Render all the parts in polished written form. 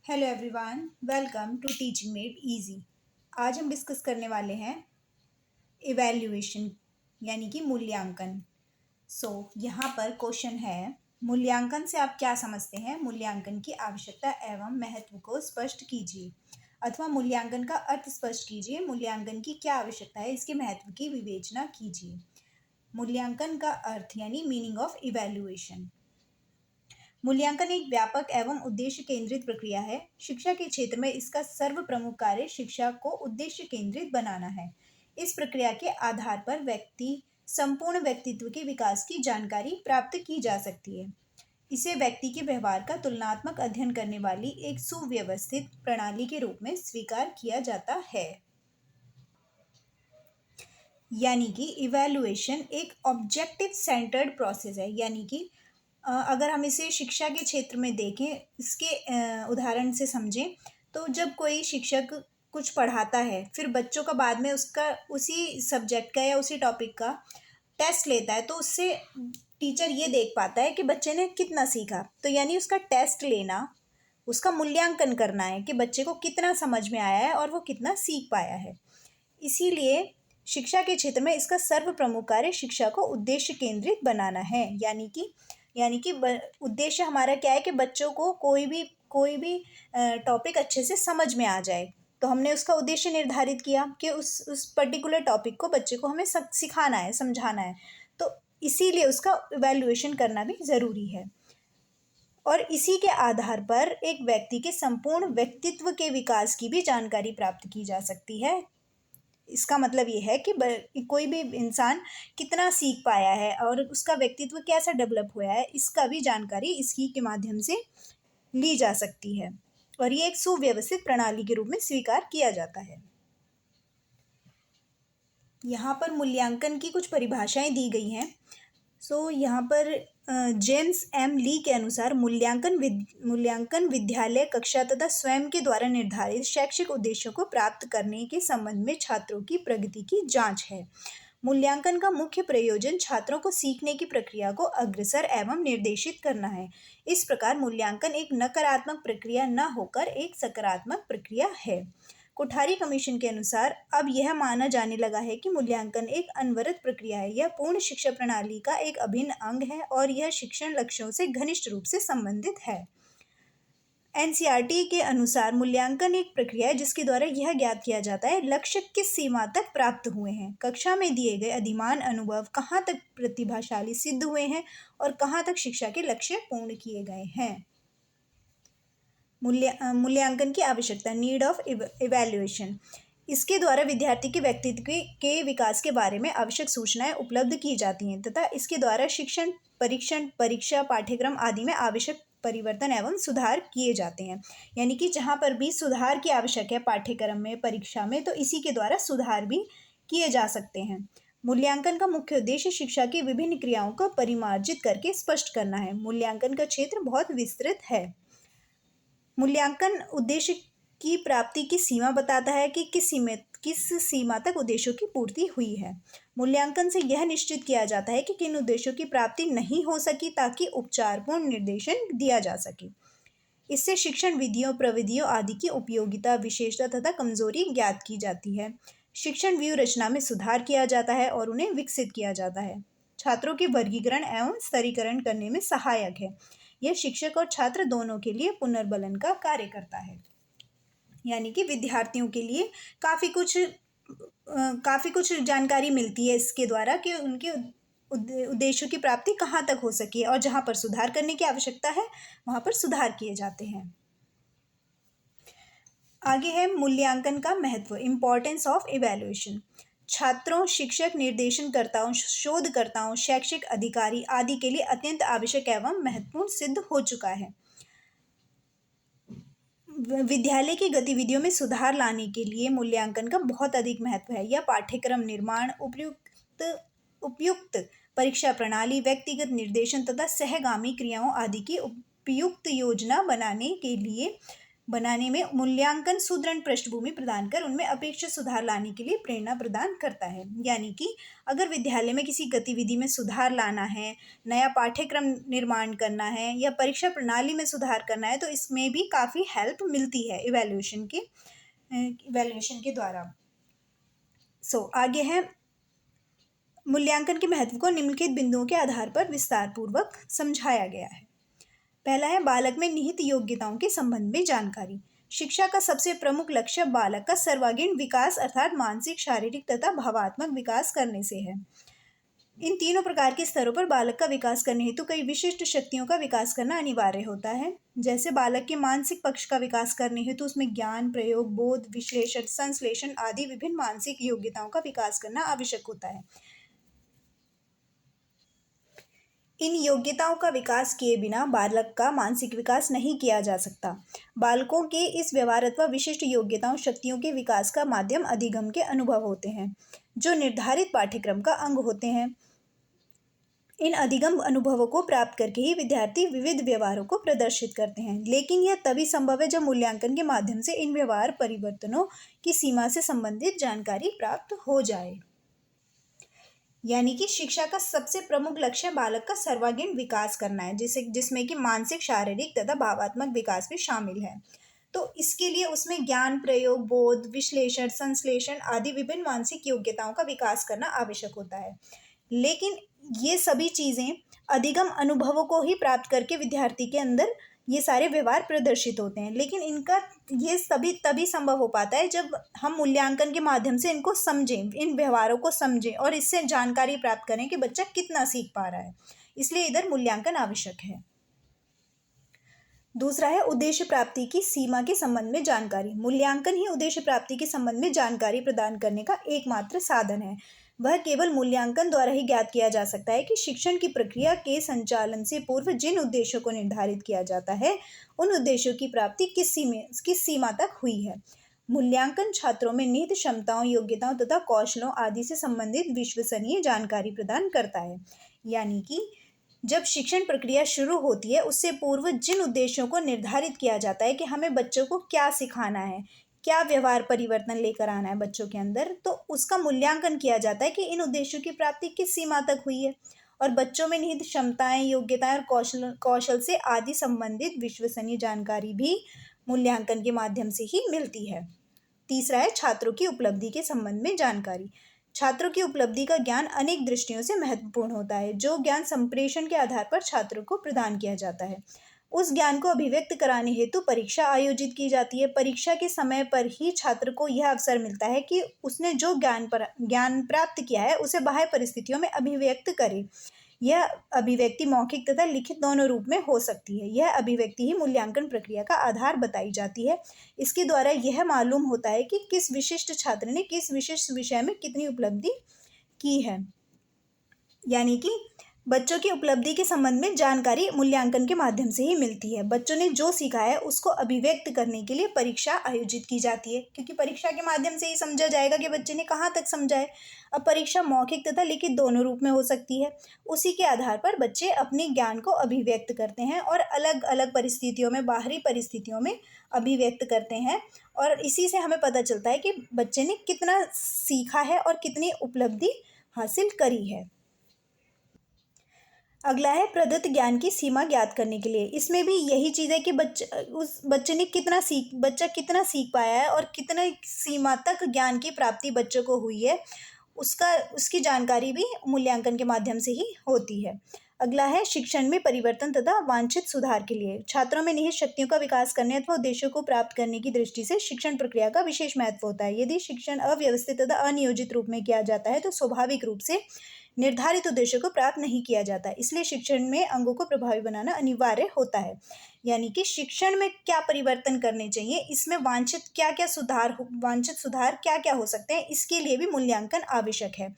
Hello everyone, welcome to teaching made easy. आज हम discuss करने वाले हैं इवैल्यूएशन यानी कि मूल्यांकन। यहाँ पर क्वेश्चन है, मूल्यांकन से आप क्या समझते हैं? मूल्यांकन की आवश्यकता एवं महत्व को स्पष्ट कीजिए, अथवा मूल्यांकन का अर्थ स्पष्ट कीजिए। मूल्यांकन की क्या आवश्यकता है, इसके महत्व की विवेचना कीजिए। मूल्यांकन का अर्थ यानी मीनिंग ऑफ इवैल्यूएशन। मूल्यांकन एक व्यापक एवं उद्देश्य केंद्रित प्रक्रिया है। शिक्षा के क्षेत्र में इसका सर्व प्रमुख कार्य शिक्षा को उद्देश्य केंद्रित बनाना है। इस प्रक्रिया के आधार पर व्यक्ति संपूर्ण व्यक्तित्व के विकास की जानकारी प्राप्त की जा सकती है। इसे व्यक्ति के व्यवहार का तुलनात्मक अध्ययन करने वाली एक सुव्यवस्थित प्रणाली के रूप में स्वीकार किया जाता है। यानी कि इवैल्यूएशन एक ऑब्जेक्टिव सेंटर्ड प्रोसेस है। यानी कि अगर हम इसे शिक्षा के क्षेत्र में देखें, इसके उदाहरण से समझें, तो जब कोई शिक्षक कुछ पढ़ाता है, फिर बच्चों का बाद में उसका उसी सब्जेक्ट का या उसी टॉपिक का टेस्ट लेता है, तो उससे टीचर ये देख पाता है कि बच्चे ने कितना सीखा। तो यानी उसका टेस्ट लेना, उसका मूल्यांकन करना है कि बच्चे को कितना समझ में आया है और वो कितना सीख पाया है। इसीलिए शिक्षा के क्षेत्र में इसका सर्व प्रमुख कार्य शिक्षा को उद्देश्य केंद्रित बनाना है। यानी कि उद्देश्य हमारा क्या है कि बच्चों को कोई भी टॉपिक अच्छे से समझ में आ जाए। तो हमने उसका उद्देश्य निर्धारित किया कि उस पर्टिकुलर टॉपिक को बच्चे को हमें सिखाना है, समझाना है। तो इसीलिए उसका इवैल्यूएशन करना भी ज़रूरी है। और इसी के आधार पर एक व्यक्ति के संपूर्ण व्यक्तित्व के विकास की भी जानकारी प्राप्त की जा सकती है। इसका मतलब ये है कि कोई भी इंसान कितना सीख पाया है और उसका व्यक्तित्व कैसा डेवलप हुआ है, इसका भी जानकारी इसकी के माध्यम से ली जा सकती है। और ये एक सुव्यवस्थित प्रणाली के रूप में स्वीकार किया जाता है। यहाँ पर मूल्यांकन की कुछ परिभाषाएं दी गई हैं। यहाँ पर जेम्स एम ली के अनुसार मूल्यांकन विद्यालय, कक्षा तथा स्वयं के द्वारा निर्धारित शैक्षिक उद्देश्यों को प्राप्त करने के संबंध में छात्रों की प्रगति की जांच है। मूल्यांकन का मुख्य प्रयोजन छात्रों को सीखने की प्रक्रिया को अग्रसर एवं निर्देशित करना है। इस प्रकार मूल्यांकन एक नकारात्मक प्रक्रिया न होकर एक सकारात्मक प्रक्रिया है। कोठारी कमीशन के अनुसार अब यह माना जाने लगा है कि मूल्यांकन एक अनवरत प्रक्रिया है। यह पूर्ण शिक्षा प्रणाली का एक अभिन्न अंग है और यह शिक्षण लक्ष्यों से घनिष्ठ रूप से संबंधित है। एनसीईआरटी के अनुसार मूल्यांकन एक प्रक्रिया है जिसके द्वारा यह ज्ञात किया जाता है लक्ष्य किस सीमा तक प्राप्त हुए हैं, कक्षा में दिए गए अधिमान अनुभव कहाँ तक प्रतिभाशाली सिद्ध हुए हैं और कहाँ तक शिक्षा के लक्ष्य पूर्ण किए गए हैं। मूल्यांकन की आवश्यकता, नीड ऑफ इवैल्यूएशन। इसके द्वारा विद्यार्थी के व्यक्तित्व के विकास के बारे में आवश्यक सूचनाएं उपलब्ध की जाती हैं तथा इसके द्वारा शिक्षण, परीक्षण, परीक्षा, पाठ्यक्रम आदि में आवश्यक परिवर्तन एवं सुधार किए जाते हैं। यानी कि जहाँ पर भी सुधार की आवश्यक है पाठ्यक्रम में, परीक्षा में, तो इसी के द्वारा सुधार भी किए जा सकते हैं। मूल्यांकन का मुख्य उद्देश्य शिक्षा की विभिन्न क्रियाओं को परिमार्जित करके स्पष्ट करना है। मूल्यांकन का क्षेत्र बहुत विस्तृत है। मूल्यांकन उद्देश्य की प्राप्ति की सीमा बताता है कि किस सीमा तक उद्देश्यों की पूर्ति हुई है। मूल्यांकन से यह निश्चित किया जाता है कि किन उद्देश्यों की प्राप्ति नहीं हो सकी ताकि उपचारपूर्ण निर्देशन दिया जा सके। इससे शिक्षण विधियों, प्रविधियों आदि की उपयोगिता, विशेषता तथा कमजोरी ज्ञात की जाती है। शिक्षण व्यूह रचना में सुधार किया जाता है और उन्हें विकसित किया जाता है। छात्रों के वर्गीकरण एवं स्तरीकरण करने में सहायक है। यह शिक्षक और छात्र दोनों के लिए पुनर्बलन का कार्य करता है। यानी कि विद्यार्थियों के लिए काफ़ी कुछ जानकारी मिलती है इसके द्वारा कि उनके उद्देश्यों की प्राप्ति कहाँ तक हो सकी है और जहाँ पर सुधार करने की आवश्यकता है वहाँ पर सुधार किए जाते हैं। आगे है मूल्यांकन का महत्व, इम्पोर्टेंस ऑफ इवैल्यूएशन। छात्रों, शिक्षक, निर्देशनकर्ताओं, शोधकर्ताओं, शैक्षिक अधिकारी आदि के लिए अत्यंत आवश्यक एवं महत्वपूर्ण सिद्ध हो चुका है। विद्यालय की गतिविधियों में सुधार लाने के लिए मूल्यांकन का बहुत अधिक महत्व है। यह पाठ्यक्रम निर्माण, उपयुक्त परीक्षा प्रणाली, व्यक्तिगत निर्देशन तथा सहगामी क्रियाओं आदि की उपयुक्त योजना बनाने के लिए बनाने में मूल्यांकन सुदृढ़ पृष्ठभूमि प्रदान कर उनमें अपेक्षित सुधार लाने के लिए प्रेरणा प्रदान करता है। यानी कि अगर विद्यालय में किसी गतिविधि में सुधार लाना है, नया पाठ्यक्रम निर्माण करना है या परीक्षा प्रणाली में सुधार करना है, तो इसमें भी काफ़ी हेल्प मिलती है इवैल्यूएशन के द्वारा। आगे है मूल्यांकन के महत्व को निम्नलिखित बिंदुओं के आधार पर विस्तार पूर्वक समझाया गया है। पहला है बालक में निहित योग्यताओं के संबंध में जानकारी। शिक्षा का सबसे प्रमुख लक्ष्य बालक का सर्वांगीण विकास अर्थात मानसिक, शारीरिक तथा भावात्मक विकास करने से है। इन तीनों प्रकार के स्तरों पर बालक का विकास करने हेतु कई विशिष्ट शक्तियों का विकास करना अनिवार्य होता है। जैसे बालक के मानसिक पक्ष का विकास करने हेतु उसमें ज्ञान, प्रयोग, बोध, विश्लेषण, संश्लेषण आदि विभिन्न मानसिक योग्यताओं का विकास करना आवश्यक होता है। इन योग्यताओं का विकास किए बिना बालक का मानसिक विकास नहीं किया जा सकता। बालकों के इस व्यवहार अथवा विशिष्ट योग्यताओं शक्तियों के विकास का माध्यम अधिगम के अनुभव होते हैं, जो निर्धारित पाठ्यक्रम का अंग होते हैं। इन अधिगम अनुभवों को प्राप्त करके ही विद्यार्थी विविध व्यवहारों को प्रदर्शित करते हैं, लेकिन यह तभी संभव है जब मूल्यांकन के माध्यम से इन व्यवहार परिवर्तनों की सीमा से संबंधित जानकारी प्राप्त हो जाए। यानी कि शिक्षा का सबसे प्रमुख लक्ष्य बालक का सर्वांगीण विकास करना है, जिसमें कि मानसिक, शारीरिक तथा भावात्मक विकास भी शामिल है। तो इसके लिए उसमें ज्ञान, प्रयोग, बोध, विश्लेषण, संश्लेषण आदि विभिन्न मानसिक योग्यताओं का विकास करना आवश्यक होता है। लेकिन ये सभी चीज़ें अधिगम अनुभवों को ही प्राप्त करके विद्यार्थी के अंदर ये सारे व्यवहार प्रदर्शित होते हैं, लेकिन इनका ये सभी तभी संभव हो पाता है जब हम मूल्यांकन के माध्यम से इनको समझें, इन व्यवहारों को समझें और इससे जानकारी प्राप्त करें कि बच्चा कितना सीख पा रहा है। इसलिए इधर मूल्यांकन आवश्यक है। दूसरा है उद्देश्य प्राप्ति की सीमा के संबंध में जानकारी। मूल्यांकन ही उद्देश्य प्राप्ति के संबंध में जानकारी प्रदान करने का एकमात्र साधन है। वह केवल मूल्यांकन द्वारा ही ज्ञात किया जा सकता है कि शिक्षण की प्रक्रिया के संचालन से पूर्व जिन उद्देश्यों को निर्धारित किया जाता है, उन उद्देश्यों की प्राप्ति किस सीमा तक हुई है। मूल्यांकन छात्रों में निहित क्षमताओं, योग्यताओं तथा कौशलों आदि से संबंधित विश्वसनीय जानकारी प्रदान करता है। यानी कि जब शिक्षण प्रक्रिया शुरू होती है, उससे पूर्व जिन उद्देश्यों को निर्धारित किया जाता है कि हमें बच्चों को क्या सिखाना है, क्या व्यवहार परिवर्तन लेकर आना है बच्चों के अंदर, तो उसका मूल्यांकन किया जाता है कि इन उद्देश्यों की प्राप्ति किस सीमा तक हुई है। और बच्चों में निहित क्षमताएं, योग्यताएं और कौशल से आदि संबंधित विश्वसनीय जानकारी भी मूल्यांकन के माध्यम से ही मिलती है। तीसरा है छात्रों की उपलब्धि के संबंध में जानकारी। छात्रों की उपलब्धि का ज्ञान अनेक दृष्टियों से महत्वपूर्ण होता है। जो ज्ञान संप्रेषण के आधार पर छात्रों को प्रदान किया जाता है, उस ज्ञान को अभिव्यक्त कराने हेतु परीक्षा आयोजित की जाती है। परीक्षा के समय पर ही छात्र को यह अवसर मिलता है कि उसने जो ज्ञान प्राप्त किया है उसे बाह्य परिस्थितियों में अभिव्यक्त करे। यह अभिव्यक्ति मौखिक तथा लिखित दोनों रूप में हो सकती है। यह अभिव्यक्ति ही मूल्यांकन प्रक्रिया का आधार बताई जाती है। इसके द्वारा यह मालूम होता है कि किस विशिष्ट छात्र ने किस विशिष्ट विषय में कितनी उपलब्धि की है। यानी कि बच्चों की उपलब्धि के संबंध में जानकारी मूल्यांकन के माध्यम से ही मिलती है। बच्चों ने जो सीखा है उसको अभिव्यक्त करने के लिए परीक्षा आयोजित की जाती है, क्योंकि परीक्षा के माध्यम से ही समझा जाएगा कि बच्चे ने कहाँ तक समझा है। अब परीक्षा मौखिक तथा लिखित दोनों रूप में हो सकती है। उसी के आधार पर बच्चे अपने ज्ञान को अभिव्यक्त करते हैं और अलग अलग परिस्थितियों में, बाहरी परिस्थितियों में अभिव्यक्त करते हैं, और इसी से हमें पता चलता है कि बच्चे ने कितना सीखा है और कितनी उपलब्धि हासिल करी है। अगला है प्रदत्त ज्ञान की सीमा ज्ञात करने के लिए। इसमें भी यही चीज़ है कि बच्चे ने बच्चा कितना सीख पाया है और कितने सीमा तक ज्ञान की प्राप्ति बच्चों को हुई है, उसकी जानकारी भी मूल्यांकन के माध्यम से ही होती है। अगला है शिक्षण में परिवर्तन तथा वांछित सुधार के लिए। छात्रों में निहित शक्तियों का विकास करने अथवा उद्देश्यों को प्राप्त करने की दृष्टि से शिक्षण प्रक्रिया का विशेष महत्व होता है। यदि शिक्षण अव्यवस्थित तथा अनियोजित रूप में किया जाता है तो स्वाभाविक रूप से निर्धारित उद्देश्यों को प्राप्त नहीं किया जाता। इसलिए शिक्षण में अंगों को प्रभावी बनाना अनिवार्य होता है। यानी कि शिक्षण में क्या परिवर्तन करने चाहिए, इसमें वांछित सुधार क्या क्या हो सकते हैं, इसके लिए भी मूल्यांकन आवश्यक है।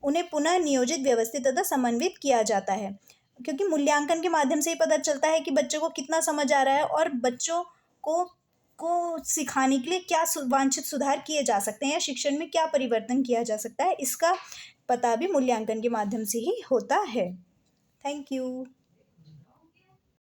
उन्हें पुनः नियोजित, व्यवस्थित तथा समन्वित किया जाता है, क्योंकि मूल्यांकन के माध्यम से ही पता चलता है कि बच्चों को कितना समझ आ रहा है और बच्चों को सिखाने के लिए क्या वांछित सुधार किए जा सकते हैं या शिक्षण में क्या परिवर्तन किया जा सकता है, इसका पता भी मूल्यांकन के माध्यम से ही होता है। Thank you.